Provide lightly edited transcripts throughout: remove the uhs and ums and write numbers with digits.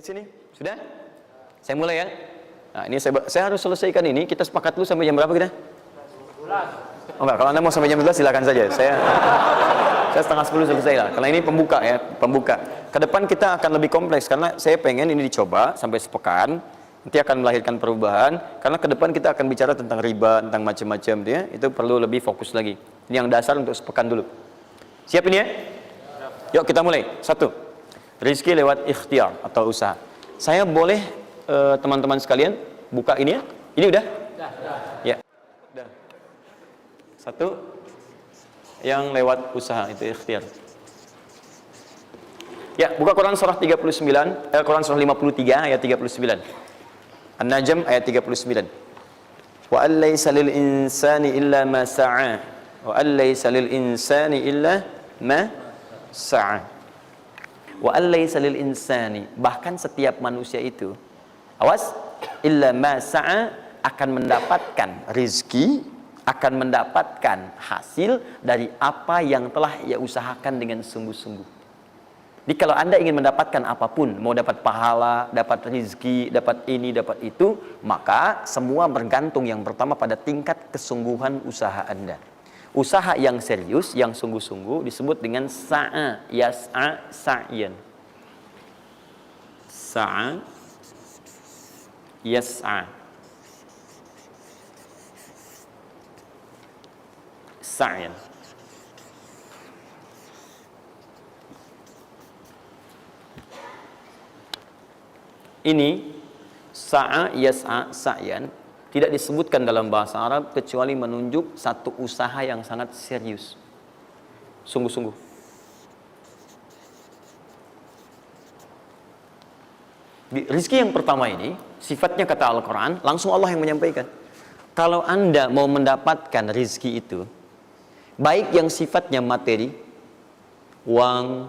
Lihat sini, sudah? Saya mulai ya. Nah, ini saya harus selesaikan ini. Kita sepakat dulu sampai jam berapa kita? 11. Oh enggak, kalau Anda mau sampai jam 11 silakan saja. Saya setengah 10 selesai lah. Karena ini pembuka ya, pembuka. Ke depan kita akan lebih kompleks karena saya pengen ini dicoba sampai sepekan. Nanti akan melahirkan perubahan. Karena ke depan kita akan bicara tentang riba, tentang macam-macam ya. Itu perlu lebih fokus lagi. Ini yang dasar untuk sepekan dulu. Siap ini ya? Yuk kita mulai. 1. Rizki lewat ikhtiar atau usaha. Saya boleh teman-teman sekalian buka ini ya? Ini udah? Ya. Udah. 1 yang lewat usaha itu ikhtiar. Ya, buka Quran surah 39, Quran surah 53 ayat 39. An-Najm ayat 39. Wa allaysa lil insani illa ma sa'a. Wa allaysa lil insani illa ma sa'a. Wa allaysa lil insani, bahkan setiap manusia itu, awas, illa ma sa'a, akan mendapatkan rizki, akan mendapatkan hasil dari apa yang telah ia usahakan dengan sungguh-sungguh. Jadi kalau Anda ingin mendapatkan apapun, mau dapat pahala, dapat rizki, dapat ini, dapat itu, maka semua bergantung yang pertama pada tingkat kesungguhan usaha Anda. Usaha yang serius, yang sungguh-sungguh disebut dengan sa'a, yas'a, sa'yan. Sa'a, yas'a, sa'yan. Ini sa'a, yas'a, sa'yan tidak disebutkan dalam bahasa Arab kecuali menunjuk satu usaha yang sangat serius, sungguh-sungguh. Di rizki yang pertama ini sifatnya kata Al-Quran, langsung Allah yang menyampaikan. Kalau Anda mau mendapatkan rizki itu, baik yang sifatnya materi, uang,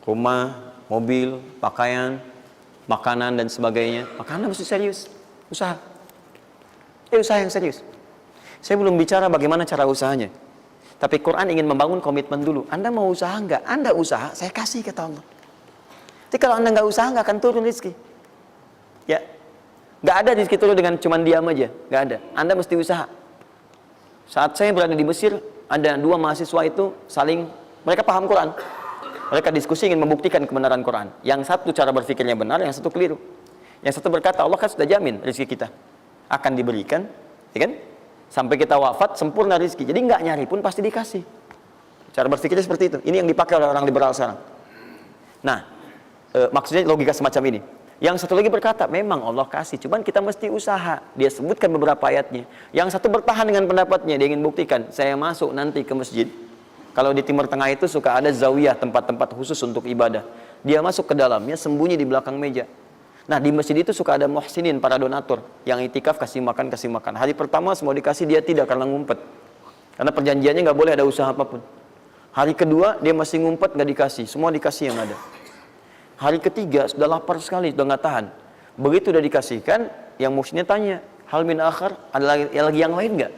rumah, mobil, pakaian, makanan dan sebagainya, maka Anda mesti serius usaha. Usaha yang serius. Saya belum bicara bagaimana cara usahanya, tapi Quran ingin membangun komitmen dulu. Anda mau usaha enggak? Anda usaha, saya kasih kata Allah. Jadi kalau Anda enggak usaha, enggak akan turun rezeki. Ya, enggak ada rezeki turun dengan cuman diam aja, enggak ada. Anda mesti usaha. Saat saya berada di Mesir, ada 2 mahasiswa itu saling, mereka paham Quran. Mereka diskusi ingin membuktikan kebenaran Quran. Yang satu cara berpikirnya benar, yang satu keliru. Yang satu berkata, Allah kan sudah jamin rezeki kita akan diberikan, ya kan? Sampai kita wafat sempurna rezeki. Jadi nggak nyari pun pasti dikasih. Cara berpikirnya seperti itu. Ini yang dipakai oleh orang liberal sekarang. Nah, maksudnya logika semacam ini. Yang satu lagi berkata, memang Allah kasih, cuman kita mesti usaha. Dia sebutkan beberapa ayatnya. Yang satu bertahan dengan pendapatnya, dia ingin buktikan, saya masuk nanti ke masjid. Kalau di Timur Tengah itu suka ada zawiyah, tempat-tempat khusus untuk ibadah. Dia masuk ke dalamnya, sembunyi di belakang meja. Nah, di masjid itu suka ada muhsinin, para donatur yang itikaf, kasih makan. Hari pertama semua dikasih, dia tidak, karena ngumpet. Karena perjanjiannya nggak boleh ada usaha apapun. Hari kedua dia masih ngumpet, nggak dikasih, semua dikasih yang ada. Hari ketiga sudah lapar sekali, sudah nggak tahan. Begitu udah dikasihkan, yang muhsinnya tanya, hal min akhar, ada lagi yang lain nggak?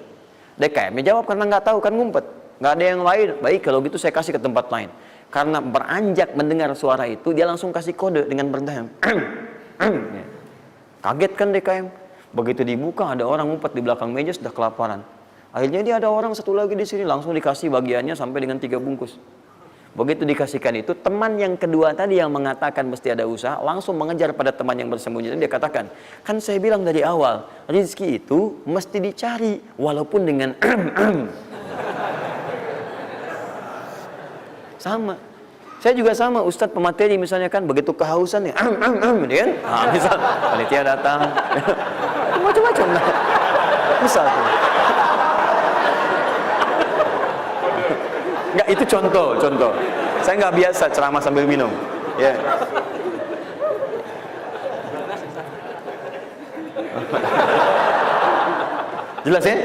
DKM jawab karena nggak tahu, kan ngumpet, nggak ada yang lain. Baik, kalau gitu saya kasih ke tempat lain. Karena beranjak mendengar suara itu, dia langsung kasih kode dengan berdaham. Kaget kan DKM. Begitu dibuka ada orang ngumpet di belakang meja, sudah kelaparan. Akhirnya dia ada orang satu lagi di sini, langsung dikasih bagiannya sampai dengan 3 bungkus. Begitu dikasihkan itu, teman yang kedua tadi yang mengatakan mesti ada usaha langsung mengejar pada teman yang bersembunyi. Dan dia katakan, kan saya bilang dari awal, rezeki itu mesti dicari walaupun dengan sama. Saya juga sama, Ustadz pemateri misalnya kan, begitu kehausan ya, dia kan, nah, misal panitia datang, macam-macam lah, misal. Enggak, itu contoh. Saya nggak biasa ceramah sambil minum, ya. Jelas ya?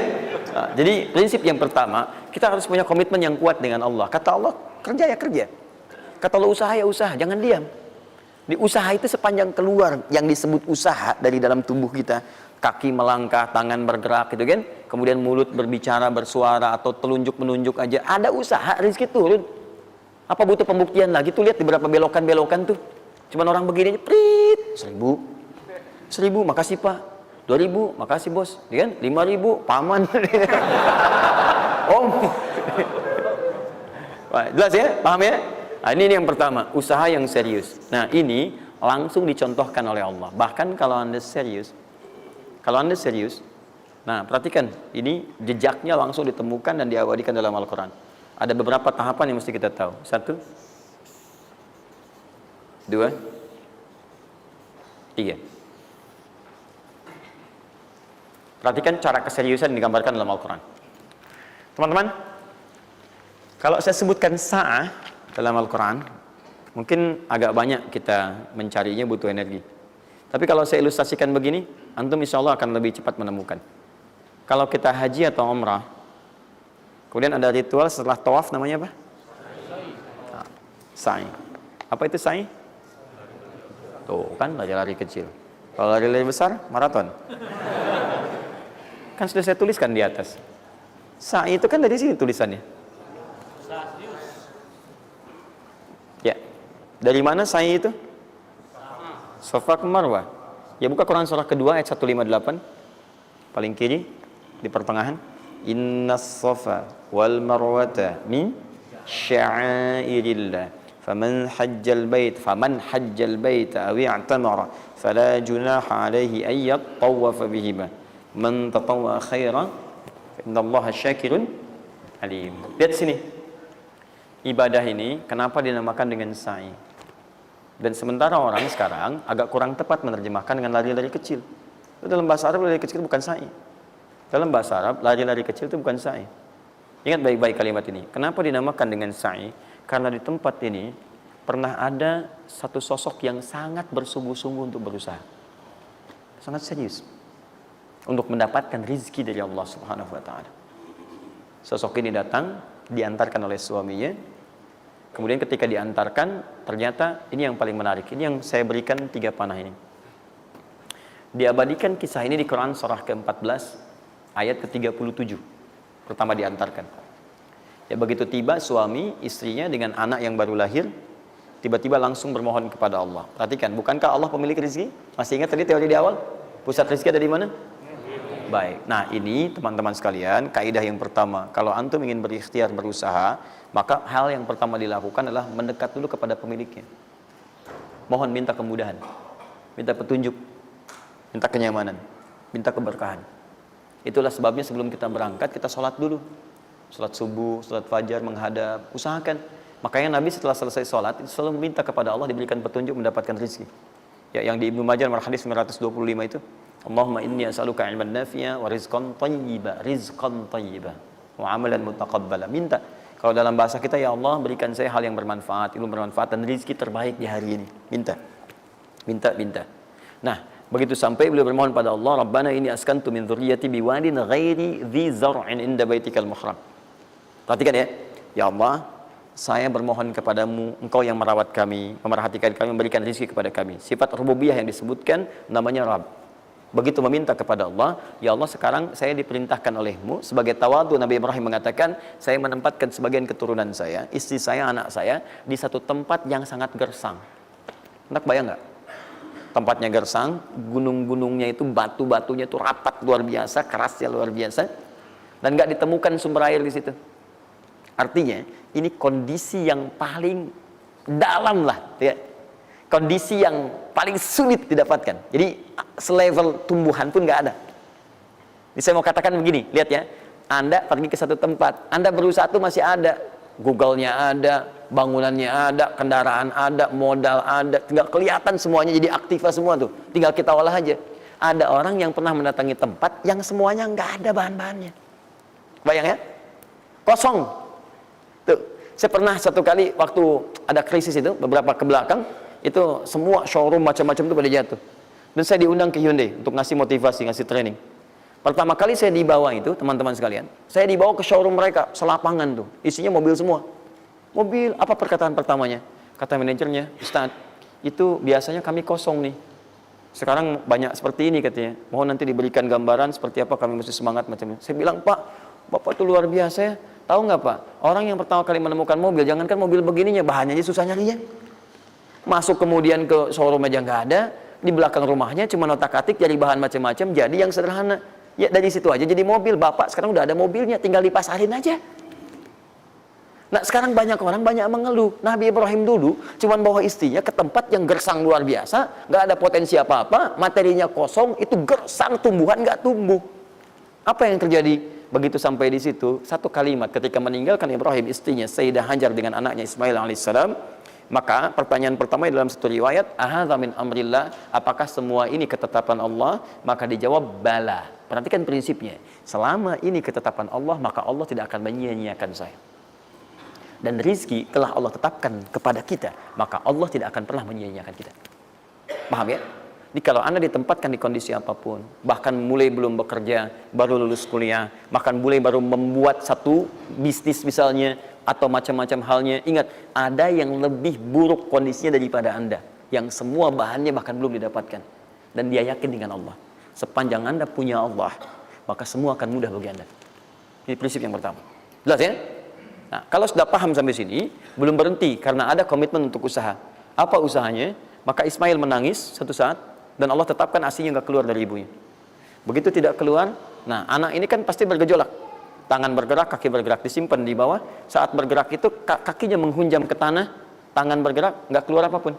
Nah, jadi prinsip yang pertama, kita harus punya komitmen yang kuat dengan Allah. Kata Allah, kerja ya kerja. Kata Allah, usaha ya usaha, jangan diam. Di usaha itu sepanjang keluar yang disebut usaha dari dalam tubuh kita, kaki melangkah, tangan bergerak gitu kan, kemudian mulut berbicara, bersuara, atau telunjuk menunjuk aja, ada usaha, rezeki turun. Apa butuh pembuktian lagi? Tuh lihat di beberapa belokan-belokan tuh, cuman orang begini aja, prit, 1.000. 1.000, makasih Pak. 2.000, makasih bos. Ya kan? 5.000, paman. Om. Wah, jelas ya? Paham ya? Nah, ini yang pertama, usaha yang serius. Nah, ini langsung dicontohkan oleh Allah. Bahkan kalau Anda serius, nah perhatikan, ini jejaknya langsung ditemukan dan diabadikan dalam Al-Quran. Ada beberapa tahapan yang mesti kita tahu. 1, 2, 3. Perhatikan cara keseriusan yang digambarkan dalam Al-Quran. Teman-teman, kalau saya sebutkan sa'ah dalam Al-Quran, mungkin agak banyak kita mencarinya, butuh energi. Tapi kalau saya ilustrasikan begini, antum insya Allah akan lebih cepat menemukan. Kalau kita haji atau umrah, kemudian ada ritual setelah tawaf, namanya apa? Sa'i. Apa itu sa'i? Tuh kan, lari-lari kecil. Kalau lari-lari besar, maraton. Kan sudah saya tuliskan di atas. Sa'i itu kan dari sini tulisannya. Ya. Dari mana sa'i itu? Safa ke Marwah. Ya, buka Quran surah kedua ayat 158. Paling kiri di pertengahan. Innas safa wal marwata min sya'airillah. Faman hajjal bait aw i'tamara fala junaha alaihi ay yattawafa bihima. Man tatawwa khairan innallaha syakirun alim. Lihat sini. Ibadah ini kenapa dinamakan dengan sa'i? Dan sementara orang sekarang agak kurang tepat menerjemahkan dengan lari-lari kecil. Dalam bahasa Arab lari kecil bukan sa'i. Dalam bahasa Arab lari-lari kecil itu bukan sa'i. Ingat baik-baik kalimat ini. Kenapa dinamakan dengan sa'i? Karena di tempat ini pernah ada satu sosok yang sangat bersungguh-sungguh untuk berusaha. Sangat serius. Untuk mendapatkan rizki dari Allah Subhanahu wa ta'ala. Sosok ini datang, diantarkan oleh suaminya. Kemudian ketika diantarkan, ternyata ini yang paling menarik. Ini yang saya berikan 3 panah ini. Diabadikan kisah ini di Quran surah ke-14 ayat ke-37. Pertama diantarkan. Ya, begitu tiba suami istrinya dengan anak yang baru lahir, tiba-tiba langsung bermohon kepada Allah. Perhatikan, bukankah Allah pemilik rezeki? Masih ingat tadi teori di awal? Pusat rezeki ada di mana? Baik. Nah, ini teman-teman sekalian, kaidah yang pertama. Kalau antum ingin berikhtiar berusaha, maka hal yang pertama dilakukan adalah mendekat dulu kepada pemiliknya. Mohon minta kemudahan, minta petunjuk, minta kenyamanan, minta keberkahan. Itulah sebabnya sebelum kita berangkat, kita sholat dulu. Sholat subuh, sholat fajar, menghadap, usahakan. Makanya Nabi setelah selesai sholat, selalu minta kepada Allah diberikan petunjuk mendapatkan rezeki. Ya, yang di Ibnu Majah nomor hadis 925 itu, Allahumma inni as'aluka ilman nafi'a wa rizqan thayyiba wa amalan mutaqabbala. Minta. Kalau dalam bahasa kita, ya Allah berikan saya hal yang bermanfaat, ilmu bermanfaat dan rezeki terbaik di hari ini. Minta. Nah, begitu sampai beliau bermohon pada Allah, Rabbana inni askantu min dzurriyyati biwadin ghairi dzi zar'in inda baitikal muhram. Perhatikan ya. Ya Allah, saya bermohon kepadamu, Engkau yang merawat kami, memerhatikan kami, memberikan rezeki kepada kami. Sifat rububiyah yang disebutkan namanya Rabb. Begitu meminta kepada Allah, ya Allah sekarang saya diperintahkan olehmu sebagai tawadu. Nabi Ibrahim mengatakan, saya menempatkan sebagian keturunan saya, istri saya, anak saya di satu tempat yang sangat gersang. Enak bayang nggak? Tempatnya gersang, gunung-gunungnya itu, batu-batunya itu rapat luar biasa, kerasnya luar biasa, dan nggak ditemukan sumber air di situ. Artinya ini kondisi yang paling dalam lah, ya. Kondisi yang paling sulit didapatkan. Jadi selevel tumbuhan pun nggak ada. Jadi saya mau katakan begini, lihat ya. Anda pergi ke satu tempat, Anda berusaha tuh masih ada, Google-nya ada, bangunannya ada, kendaraan ada, modal ada, tinggal kelihatan semuanya jadi aktiva semua tuh. Tinggal kita olah aja. Ada orang yang pernah mendatangi tempat yang semuanya nggak ada bahan-bahannya. Bayang ya? Kosong. Tuh, saya pernah satu kali waktu ada krisis itu, beberapa ke belakang, itu semua showroom macam-macam itu pada jatuh. Dan saya diundang ke Hyundai untuk ngasih motivasi, ngasih training. Pertama kali saya dibawa itu, teman-teman sekalian, saya dibawa ke showroom mereka, selapangan tuh, isinya mobil semua. Mobil, apa perkataan pertamanya? Kata manajernya, Ustaz, itu biasanya kami kosong nih. Sekarang banyak seperti ini katanya. Mohon nanti diberikan gambaran seperti apa kami mesti semangat macamnya. Saya bilang, Pak, Bapak itu luar biasa ya. Tahu nggak Pak, orang yang pertama kali menemukan mobil, jangankan mobil begininya, bahannya aja susah nyarinya. Masuk kemudian ke showroom aja nggak ada, Di belakang rumahnya cuma otak-atik dari bahan macam-macam, jadi yang sederhana. Ya dari situ aja jadi mobil. Bapak sekarang udah ada mobilnya, tinggal dipasarin aja. Nah sekarang banyak orang banyak mengeluh. Nabi Ibrahim dulu cuma bawa istrinya ke tempat yang gersang luar biasa, nggak ada potensi apa-apa, materinya kosong, itu gersang, tumbuhan nggak tumbuh. Apa yang terjadi? Begitu sampai di situ, satu kalimat ketika meninggalkan Ibrahim istrinya Sayyidah Hajar dengan anaknya Ismail alaihissalam, maka pertanyaan pertama dalam satu riwayat, ahadza min amrillah, apakah semua ini ketetapan Allah? Maka dijawab bala. Perhatikan prinsipnya, selama ini ketetapan Allah, maka Allah tidak akan menyia-nyiakan saya. Dan rizki telah Allah tetapkan kepada kita, maka Allah tidak akan pernah menyia-nyiakan kita. Paham ya? Jadi kalau Anda ditempatkan di kondisi apapun, bahkan mulai belum bekerja, baru lulus kuliah, bahkan mulai baru membuat satu bisnis misalnya, atau macam-macam halnya, ingat, ada yang lebih buruk kondisinya daripada Anda, yang semua bahannya bahkan belum didapatkan. Dan dia yakin dengan Allah. Sepanjang Anda punya Allah, maka semua akan mudah bagi Anda. Ini prinsip yang pertama. Jelas ya? Nah, kalau sudah paham sampai sini, belum berhenti karena ada komitmen untuk usaha. Apa usahanya? Maka Ismail menangis satu saat dan Allah tetapkan ASInya nggak keluar dari ibunya. Begitu tidak keluar, nah anak ini kan pasti bergejolak. Tangan bergerak, kaki bergerak, disimpan di bawah. Saat bergerak itu kakinya menghunjam ke tanah, tangan bergerak, nggak keluar apapun.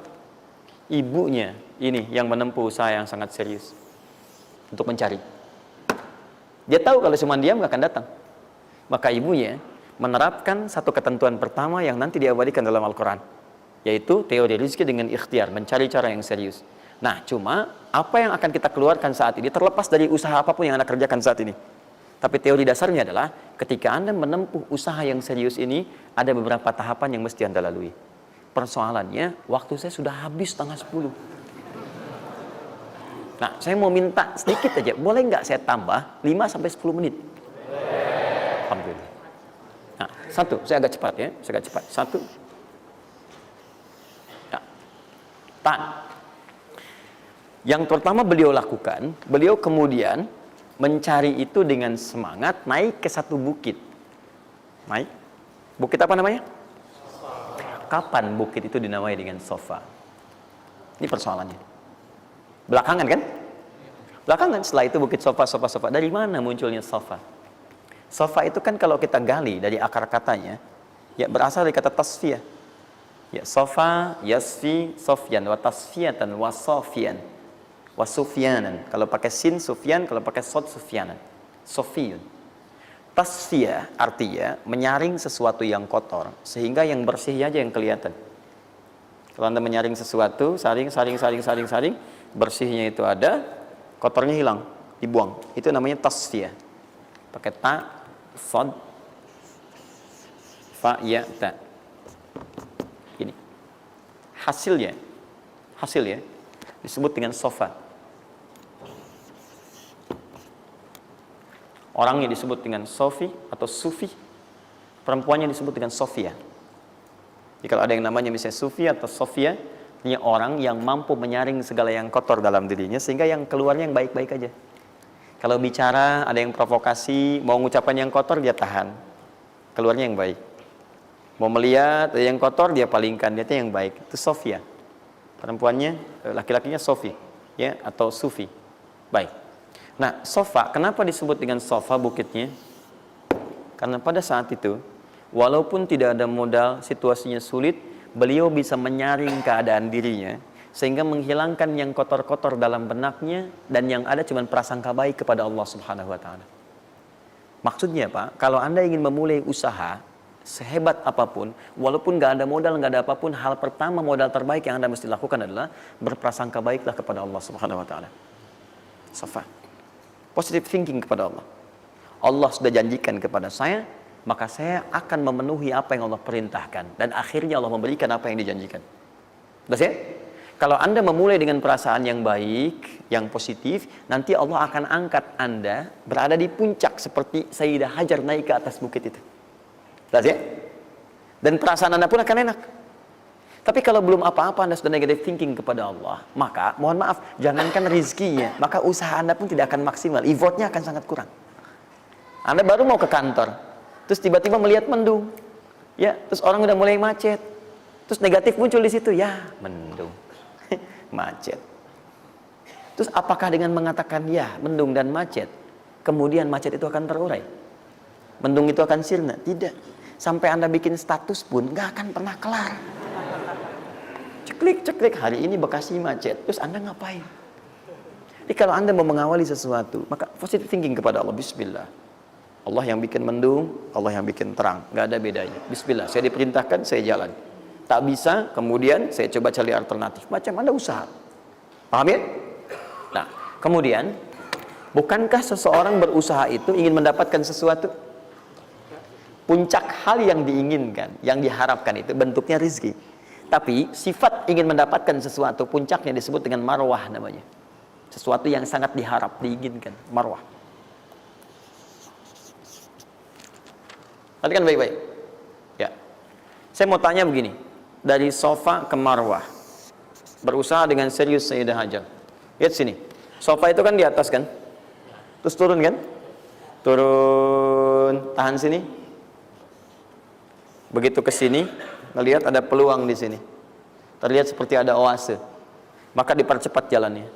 Ibunya ini yang menempuh usaha yang sangat serius untuk mencari. Dia tahu kalau cuma diam nggak akan datang. Maka ibunya menerapkan satu ketentuan pertama yang nanti diabadikan dalam Al-Quran, yaitu teori rizki dengan ikhtiar, mencari cara yang serius. Nah, cuma apa yang akan kita keluarkan saat ini terlepas dari usaha apapun yang Anda kerjakan saat ini. Tapi teori dasarnya adalah ketika Anda menempuh usaha yang serius ini, ada beberapa tahapan yang mesti Anda lalui. Persoalannya, waktu saya sudah habis 9:30. Nah, saya mau minta sedikit aja, boleh nggak saya tambah 5-10 menit? Alhamdulillah. Nah, satu, saya agak cepat ya, saya agak cepat. Satu, ya. Yang pertama beliau lakukan, beliau kemudian mencari itu dengan semangat, naik ke satu bukit. Naik, bukit apa namanya? Kapan bukit itu dinamai dengan Sofa? Ini persoalannya. Belakangan kan? Belakangan, setelah itu bukit Sofa. Dari mana munculnya Sofa? Sofa itu kan kalau kita gali dari akar katanya, ya berasal dari kata tasfiyah. Ya, Sofa, yasfi, sofyan, wa tasfiyatan, wa sofian, wa sufyanan. Kalau pakai sin, sufyan, kalau pakai sod, sufyanan. Sofiyun. Tasfiyah artinya menyaring sesuatu yang kotor, sehingga yang bersih aja yang kelihatan. Kalau Anda menyaring sesuatu, saring, bersihnya itu ada, kotornya hilang, dibuang. Itu namanya tasfiyah. Pakai ta, sod, fa, ya, ta. Ini hasilnya disebut dengan sofa. Orangnya disebut dengan sofi atau sufi, perempuannya disebut dengan sofia. Jadi kalau ada yang namanya misalnya sufi atau sofia, ini orang yang mampu menyaring segala yang kotor dalam dirinya sehingga yang keluarnya yang baik-baik aja. Kalau bicara ada yang provokasi, mau ngucapkan yang kotor dia tahan, keluarnya yang baik. Mau melihat ada yang kotor dia palingkan, dia yang baik. Itu sofia. Perempuannya, laki-lakinya sofi, ya, atau sufi. Baik. Nah, Sofa, kenapa disebut dengan Sofa bukitnya? Karena pada saat itu, walaupun tidak ada modal, situasinya sulit, beliau bisa menyaring keadaan dirinya, sehingga menghilangkan yang kotor-kotor dalam benaknya, dan yang ada cuma prasangka baik kepada Allah Subhanahu wa Ta'ala. Maksudnya Pak, kalau Anda ingin memulai usaha, sehebat apapun, walaupun gak ada modal, gak ada apapun, hal pertama modal terbaik yang Anda mesti lakukan adalah berprasangka baiklah kepada Allah Subhanahu wa Ta'ala. Sofa. Positive thinking kepada Allah. Allah sudah janjikan kepada saya, maka saya akan memenuhi apa yang Allah perintahkan. Dan akhirnya Allah memberikan apa yang dijanjikan. Betul ya? Kalau Anda memulai dengan perasaan yang baik, yang positif, nanti Allah akan angkat Anda berada di puncak seperti Sayyidah Hajar naik ke atas bukit itu. Betul ya? Dan perasaan Anda pun akan enak. Tapi kalau belum apa-apa Anda sudah negative thinking kepada Allah, maka mohon maaf, jangankan rizkinya, maka usaha Anda pun tidak akan maksimal, effortnya akan sangat kurang. Anda baru mau ke kantor, terus tiba-tiba melihat mendung, ya, terus orang udah mulai macet, terus negatif muncul di situ, ya mendung, macet. Terus apakah dengan mengatakan ya mendung dan macet, kemudian macet itu akan terurai? Mendung itu akan sirna? Tidak. Sampai Anda bikin status pun nggak akan pernah kelar. Ceklik, hari ini Bekasi macet. Terus Anda ngapain? Jadi kalau Anda mau mengawali sesuatu, maka positive thinking kepada Allah. Bismillah. Allah yang bikin mendung, Allah yang bikin terang. Nggak ada bedanya. Bismillah, saya diperintahkan, saya jalan. Tak bisa, kemudian saya coba cari alternatif. Macam Anda usaha. Paham ya? Nah, kemudian, bukankah seseorang berusaha itu ingin mendapatkan sesuatu? Puncak hal yang diinginkan, yang diharapkan itu bentuknya rizki. Tapi sifat ingin mendapatkan sesuatu, puncaknya disebut dengan marwah namanya. Sesuatu yang sangat diharap, diinginkan, marwah. Perhatikan baik-baik. Ya. Saya mau tanya begini, dari sofa ke marwah. Berusaha dengan serius Sayyidah Hajar. Lihat sini. Sofa itu kan di atas kan? Terus turun kan? Turun, tahan sini. Begitu ke sini, ngelihat ada peluang di sini. Terlihat seperti ada oase. Maka dipercepat jalannya.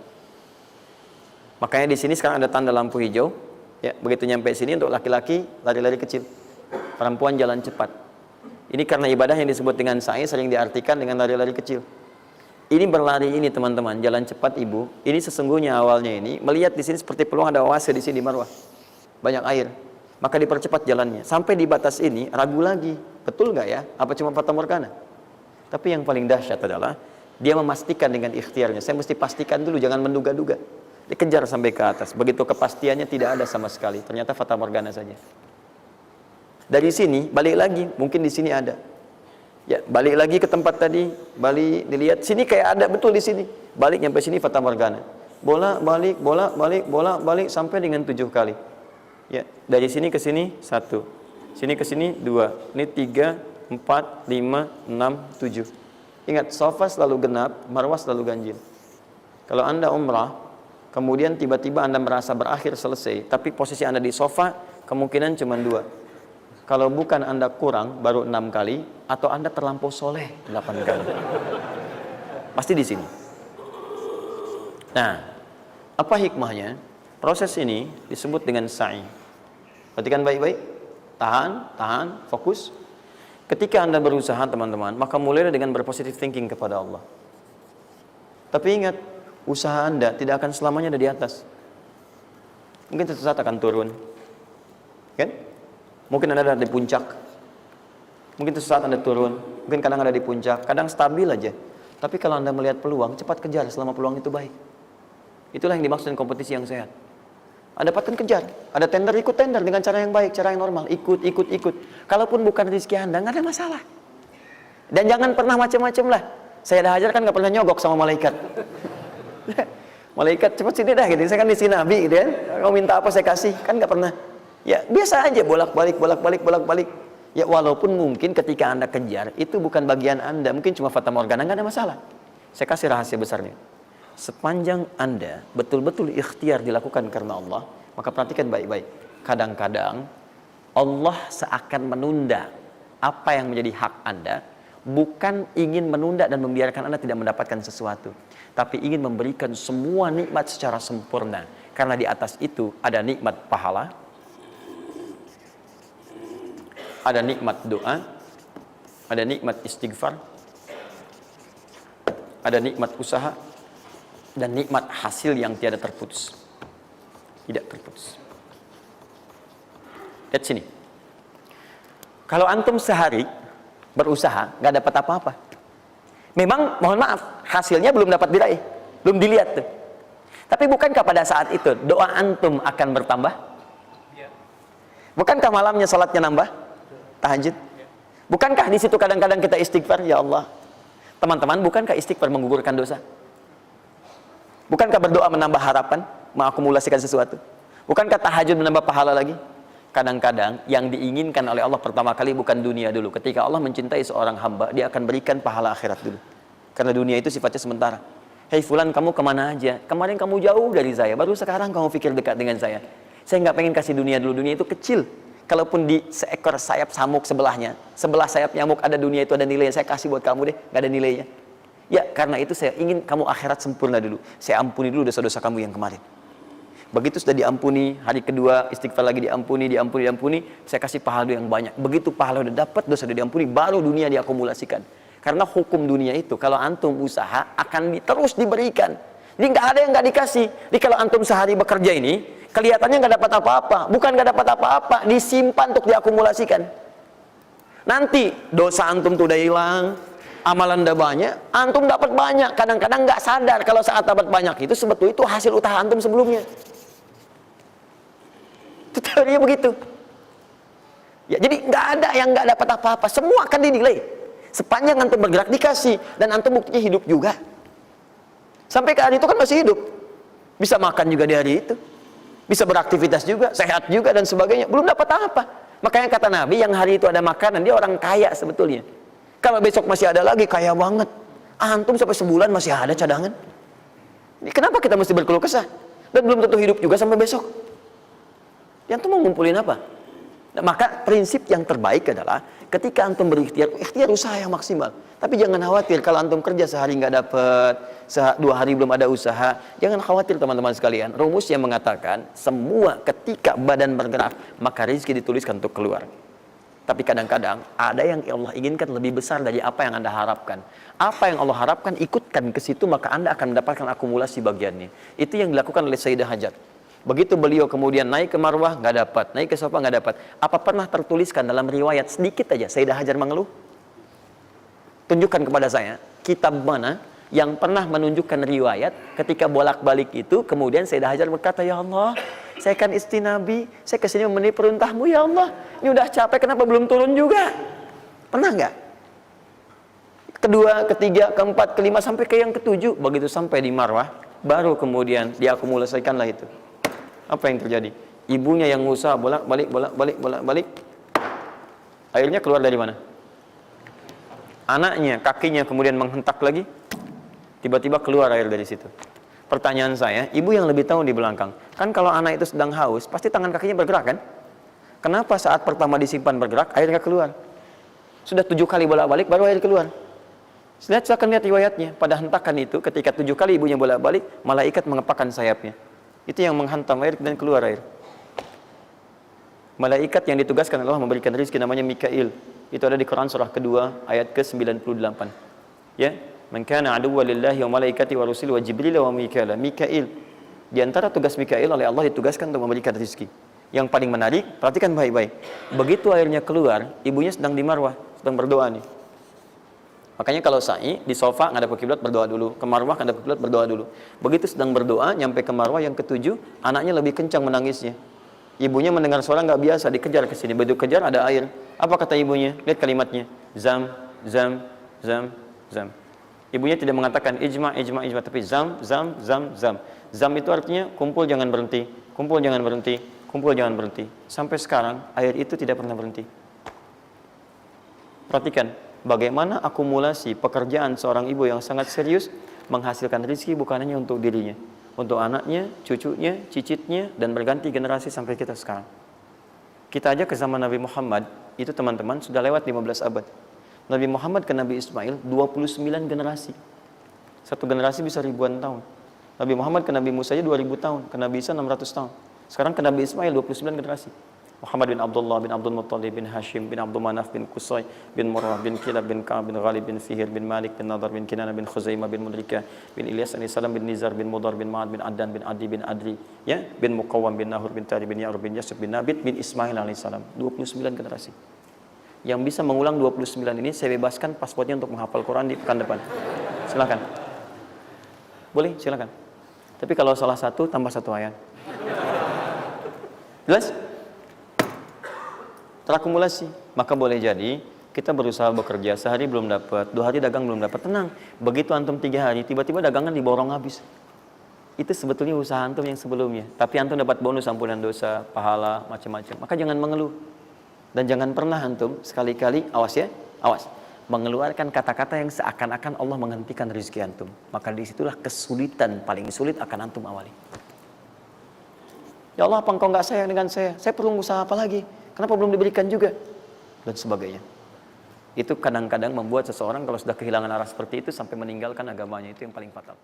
Makanya di sini sekarang ada tanda lampu hijau. Ya, begitu nyampe sini untuk laki-laki lari-lari kecil. Perempuan jalan cepat. Ini karena ibadah yang disebut dengan sa'i sering diartikan dengan lari-lari kecil. Ini berlari ini teman-teman, jalan cepat ibu. Ini sesungguhnya awalnya ini melihat di sini seperti peluang ada oase di sini di marwah. Banyak air. Maka dipercepat jalannya. Sampai di batas ini ragu lagi. Betul nggak ya? Apa cuma fata morgana? Tapi yang paling dahsyat adalah dia memastikan dengan ikhtiarnya. Saya mesti pastikan dulu, jangan menduga-duga. Dikejar sampai ke atas. Begitu kepastiannya tidak ada sama sekali. Ternyata fata morgana saja. Dari sini balik lagi, mungkin di sini ada. Ya, balik lagi ke tempat tadi, balik dilihat sini kayak ada betul di sini. Balik nyampe sini fata morgana. Bola balik sampai dengan 7 kali. Ya, dari sini ke sini 1. Sini ke sini 2. Ini 3, 4, 5, 6, 7. Ingat, sofa selalu genap, marwah selalu ganjil. Kalau Anda umrah, kemudian tiba-tiba Anda merasa berakhir selesai, tapi posisi Anda di sofa kemungkinan cuma 2. Kalau bukan Anda kurang baru 6 kali, atau Anda terlampau soleh 8 kali. Pasti di sini. Nah, apa hikmahnya? Proses ini disebut dengan sa'i. Perhatikan baik-baik. Tahan, fokus. Ketika Anda berusaha teman-teman, maka mulailah dengan berpositive thinking kepada Allah. Tapi ingat, usaha Anda tidak akan selamanya ada di atas. Mungkin suatu saat akan turun. Kan? Mungkin Anda ada di puncak. Mungkin suatu saat Anda turun. Mungkin kadang ada di puncak. Kadang stabil aja. Tapi kalau Anda melihat peluang, cepat kejar selama peluang itu baik. Itulah yang dimaksud kompetisi yang sehat. Anda dapatkan kejar. Ada tender, ikut tender dengan cara yang baik, cara yang normal. Ikut. Kalaupun bukan rezeki Anda, nggak ada masalah. Dan jangan pernah macam-macam lah. Saya dah ajar kan nggak pernah nyogok sama malaikat. Malaikat cepat sini dah gitu. Saya kan di sini Nabi gitu ya. Kau minta apa saya kasih, kan nggak pernah. Ya biasa aja bolak-balik. Ya walaupun mungkin ketika Anda kejar itu bukan bagian Anda, mungkin cuma fata morgana, nggak ada masalah. Saya kasih rahasia besarnya. Sepanjang Anda betul-betul ikhtiar dilakukan karena Allah, maka perhatikan baik-baik. Kadang-kadang Allah seakan menunda apa yang menjadi hak Anda, bukan ingin menunda dan membiarkan Anda tidak mendapatkan sesuatu, tapi ingin memberikan semua nikmat secara sempurna. Karena di atas itu ada nikmat pahala, ada nikmat doa, ada nikmat istighfar, ada nikmat usaha, dan nikmat hasil yang tiada terputus. Tidak terputus. Lihat sini. Kalau antum sehari berusaha, nggak dapat apa-apa. Memang, mohon maaf, hasilnya belum dapat diraih, belum dilihat tuh. Tapi bukankah pada saat itu doa antum akan bertambah? Bukankah malamnya salatnya nambah? Tahajud. Bukankah di situ kadang-kadang kita istighfar, ya Allah. Teman-teman, bukankah istighfar menggugurkan dosa? Bukankah berdoa menambah harapan, mengakumulasikan sesuatu? Bukankah tahajud menambah pahala lagi? Kadang-kadang yang diinginkan oleh Allah pertama kali bukan dunia dulu. Ketika Allah mencintai seorang hamba, dia akan berikan pahala akhirat dulu. Karena dunia itu sifatnya sementara. Hei fulan, kamu kemana aja? Kemarin kamu jauh dari saya, baru sekarang kamu pikir dekat dengan saya. Saya nggak pengen kasih dunia dulu, dunia itu kecil. Kalaupun di seekor sayap samuk sebelahnya, sebelah sayap nyamuk ada dunia itu ada nilainya, saya kasih buat kamu deh, nggak ada nilainya. Ya, karena itu saya ingin kamu akhirat sempurna dulu. Saya ampuni dulu dosa-dosa kamu yang kemarin. Begitu sudah diampuni, hari kedua istighfar lagi diampuni, saya kasih pahala yang banyak. Begitu pahala udah dapat, dosa udah diampuni, baru dunia diakumulasikan. Karena hukum dunia itu, kalau antum usaha akan terus diberikan. Jadi nggak ada yang nggak dikasih. Jadi kalau antum sehari bekerja ini, kelihatannya nggak dapat apa-apa. Bukan nggak dapat apa-apa, disimpan untuk diakumulasikan. Nanti dosa antum tuh udah hilang, amalan udah banyak, antum dapat banyak. Kadang-kadang nggak sadar kalau saat dapat banyak itu sebetulnya itu hasil usaha antum sebelumnya. Itu teorinya begitu. Ya, jadi nggak ada yang nggak dapat apa-apa. Semua akan dinilai. Sepanjang antum bergerak dikasih, dan antum buktinya hidup juga. Sampai ke hari itu kan masih hidup, bisa makan juga di hari itu, bisa beraktivitas juga, sehat juga dan sebagainya. Belum dapat apa. Makanya kata Nabi, yang hari itu ada makanan, dia orang kaya sebetulnya. Kalau besok masih ada lagi, kaya banget. Antum sampai sebulan masih ada cadangan. Ini kenapa kita mesti berkeluh kesah? Dan belum tentu hidup juga sampai besok. Yang tuh mau ngumpulin apa? Nah, maka prinsip yang terbaik adalah ketika antum berikhtiar, ikhtiar usaha yang maksimal. Tapi jangan khawatir kalau antum kerja sehari nggak dapat, 2 hari belum ada usaha. Jangan khawatir teman-teman sekalian. Rumusnya mengatakan semua ketika badan bergerak maka rezeki dituliskan untuk keluar. Tapi kadang-kadang ada yang Allah inginkan lebih besar dari apa yang Anda harapkan. Apa yang Allah harapkan ikutkan ke situ, maka Anda akan mendapatkan akumulasi bagiannya. Itu yang dilakukan oleh Sayyidah Hajar. Begitu beliau kemudian naik ke Marwah, nggak dapat, naik ke Safa nggak dapat. Apa pernah tertuliskan dalam riwayat sedikit aja Sayyidah Hajar mengeluh? Tunjukkan kepada saya kitab mana yang pernah menunjukkan riwayat ketika bolak-balik itu kemudian Sayyidah Hajar berkata, ya Allah, saya kan istri Nabi, saya kesini memenuhi perintahmu ya Allah. Ini udah capek, kenapa belum turun juga? Pernah nggak? Kedua, ketiga, keempat, kelima sampai ke yang ketujuh, begitu sampai di Marwah, baru kemudian diakumulasikanlah itu. Apa yang terjadi? Ibunya yang usaha bolak-balik. Airnya keluar dari mana? Anaknya, kakinya kemudian menghentak lagi. Tiba-tiba keluar air dari situ. Pertanyaan saya, ibu yang lebih tahu di belakang. Kan kalau anak itu sedang haus, pasti tangan kakinya bergerak kan? Kenapa saat pertama disimpan bergerak, airnya keluar? Sudah 7 kali bolak-balik, baru air keluar. Silakan lihat riwayatnya. Pada hentakan itu, ketika 7 kali ibunya bolak-balik, malaikat mengepakkan sayapnya. Itu yang menghantam air dan keluar air. Malaikat yang ditugaskan Allah memberikan rezeki namanya Mikail. Itu ada di Quran surah kedua ayat ke-98. Ya, man kana aduwwan lillahi wa malaikati wa rusuli wa jibril wa mikail. Mikail. Di antara tugas Mikail oleh Allah ditugaskan untuk memberikan rezeki. Yang paling menarik, perhatikan baik-baik. Begitu airnya keluar, ibunya sedang di Marwah, sedang berdoa nih. Makanya kalau sa'i di sofa ngadep ke kiblat berdoa dulu, ke Marwah ngadep ke kiblat berdoa dulu. Begitu sedang berdoa nyampe ke Marwah yang ke-7, anaknya lebih kencang menangisnya. Ibunya mendengar suara nggak biasa, dikejar ke sini. Begitu kejar ada air. Apa kata ibunya? Lihat kalimatnya. Zam, zam, zam, zam. Ibunya tidak mengatakan ijma, tapi zam, zam, zam, zam. Zam itu artinya kumpul jangan berhenti, kumpul jangan berhenti, kumpul jangan berhenti. Sampai sekarang air itu tidak pernah berhenti. Perhatikan bagaimana akumulasi pekerjaan seorang ibu yang sangat serius menghasilkan rezeki bukan hanya untuk dirinya, untuk anaknya, cucunya, cicitnya, dan berganti generasi sampai kita sekarang. Kita aja ke zaman Nabi Muhammad, itu teman-teman sudah lewat 15 abad. Nabi Muhammad ke Nabi Ismail 29 generasi. Satu generasi bisa ribuan tahun. Nabi Muhammad ke Nabi Musa aja 2000 tahun, ke Nabi Isa 600 tahun. Sekarang ke Nabi Ismail 29 generasi. Muhammad bin Abdullah bin Abdul Muttalib bin Hashim bin Abdul Manaf bin Qusay bin Murrah bin Kilab bin Ka'ab bin Ghalib bin Fihir bin Malik bin Nadar bin Kinana bin Khuzaimah bin Mudrika bin Ilyas alaihissalam bin Nizar bin Mudar bin Ma'ad bin Adnan bin Adi bin Adri ya bin Muqawwam bin Nahur bin Tari bin Ya'rub bin Yasib bin Nabit bin Ismail alaihissalam. 29 generasi. Yang bisa mengulang 29 ini saya bebaskan paspornya untuk menghafal Quran di pekan depan. Silakan. Boleh, silakan. Tapi kalau salah satu tambah 1 ayat. Jelas? Terakumulasi, maka boleh jadi kita berusaha bekerja sehari belum dapat, 2 hari dagang belum dapat, tenang. Begitu antum 3 hari, tiba-tiba dagangan diborong habis. Itu sebetulnya usaha antum yang sebelumnya. Tapi antum dapat bonus ampunan dosa, pahala, macam-macam. Maka jangan mengeluh. Dan jangan pernah antum sekali-kali, awas ya, awas, mengeluarkan kata-kata yang seakan-akan Allah menghentikan rezeki antum. Maka disitulah kesulitan paling sulit akan antum awali. Ya Allah, apa engkau nggak sayang dengan saya? Saya perlu usaha apa lagi? Kenapa belum diberikan juga? Dan sebagainya. itu kadang-kadang membuat seseorang kalau sudah kehilangan arah seperti itu sampai meninggalkan agamanya, itu yang paling fatal.